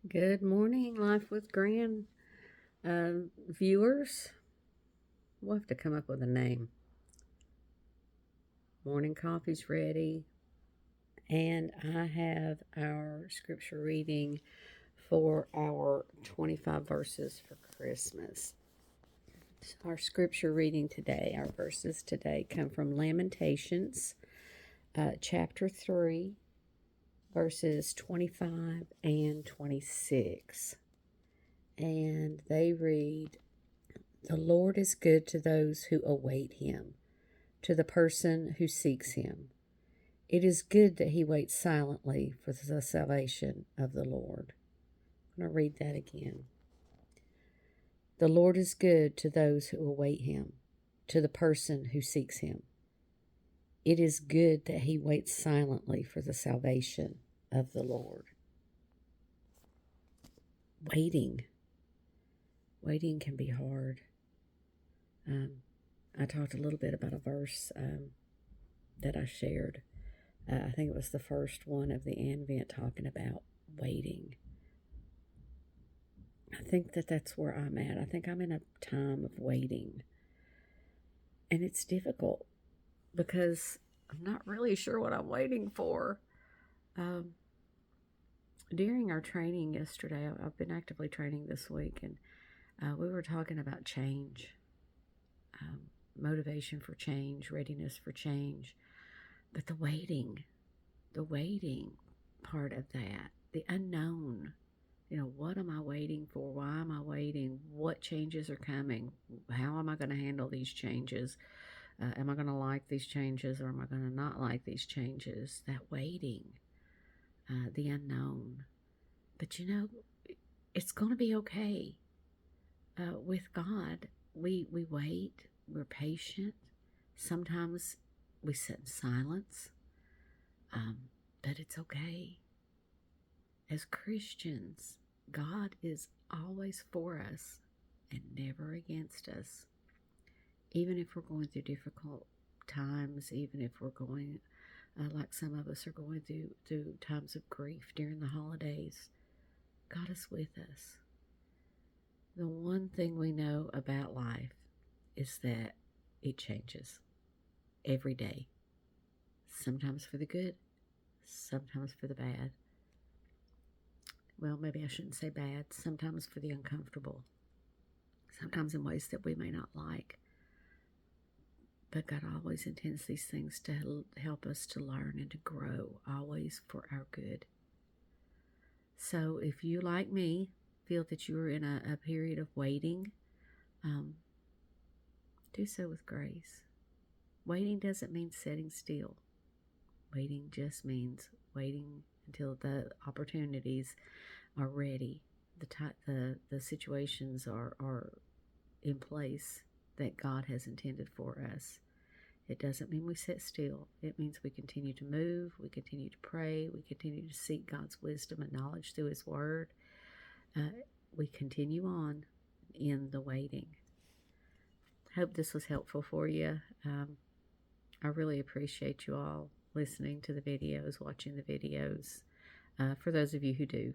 Good morning, Life with Gran viewers. We'll have to come up with a name. Morning coffee's ready, and I have our scripture reading for our 25 verses for Christmas. So our scripture reading today, our verses today, come from Lamentations, chapter 3, verses 25 and 26. And they read, "The Lord is good to those who await him, to the person who seeks him. It is good that he waits silently for the salvation of the Lord." I'm going to read that again. "The Lord is good to those who await him, to the person who seeks him. It is good that he waits silently for the salvation of the Lord." Waiting. Waiting can be hard. I talked a little bit about a verse that I shared. I think it was the first one of the Advent talking about waiting. I think that's where I'm at. I think I'm in a time of waiting. And it's difficult because I'm not really sure what I'm waiting for. During our training yesterday, I've been actively training this week, and we were talking about change, motivation for change, readiness for change. But the waiting part of that, the unknown. What am I waiting for? Why am I waiting? What changes are coming? How am I going to handle these changes? Am I going to like these changes, or am I going to not like these changes? That waiting, the unknown. But it's going to be okay. With God, we wait, we're patient. Sometimes we sit in silence, but it's okay. As Christians, God is always for us and never against us. Even if we're going through difficult times, even if we're going, like some of us are going through times of grief during the holidays, God is with us. The one thing we know about life is that it changes every day. Sometimes for the good, sometimes for the bad. Well, maybe I shouldn't say bad. Sometimes for the uncomfortable. Sometimes in ways that we may not like. But God always intends these things to help us to learn and to grow, always for our good. So if you, like me, feel that you are in a period of waiting, do so with grace. Waiting doesn't mean sitting still. Waiting just means waiting until the opportunities are ready, the situations are in place that God has intended for us. It doesn't mean we sit still. It means we continue to move, we continue to pray, we continue to seek God's wisdom and knowledge through His Word. We continue on in the waiting. Hope this was helpful for you. I really appreciate you all listening to the videos, watching the videos, for those of you who do.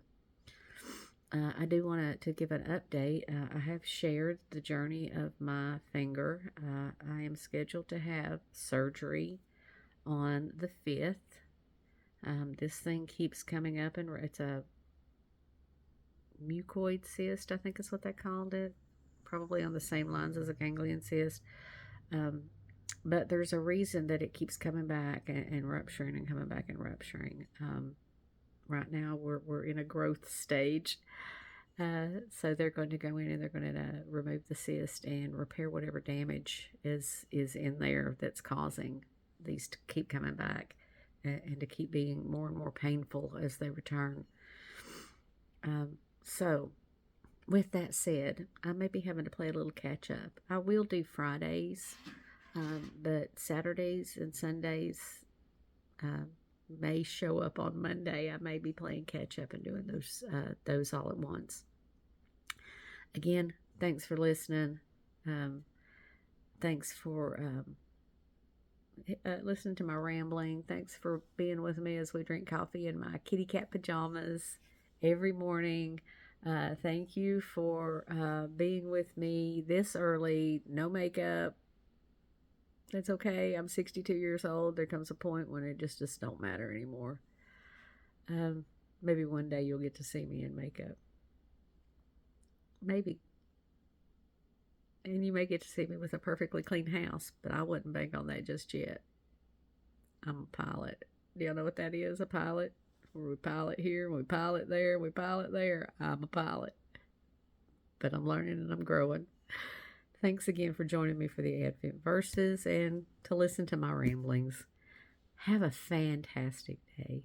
I do want to give an update. I have shared the journey of my finger. I am scheduled to have surgery on the 5th. This thing keeps coming up, and it's a mucoid cyst, I think is what they called it. Probably on the same lines as a ganglion cyst. But there's a reason that it keeps coming back and rupturing and coming back and rupturing. Right now, we're in a growth stage. So they're going to go in and they're going to remove the cyst and repair whatever damage is in there that's causing these to keep coming back and to keep being more and more painful as they return. So with that said, I may be having to play a little catch up. I will do Fridays, but Saturdays and Sundays may show up on Monday. I may be playing catch up and doing those all at once. Again, thanks for listening. Thanks for listening to my rambling. Thanks for being with me as we drink coffee in my kitty cat pajamas every morning. Thank you for being with me this early. No makeup. That's okay. I'm 62 years old. There comes a point when it just don't matter anymore. Um, Maybe one day you'll get to see me in makeup. Maybe. And you may get to see me with a perfectly clean house, but I wouldn't bank on that just yet. I'm a pilot. Do y'all know what that is? A pilot? Where we pilot here, we pilot there, we pilot there. I'm a pilot. But I'm learning and I'm growing. Thanks again for joining me for the Advent verses and to listen to my ramblings. Have a fantastic day.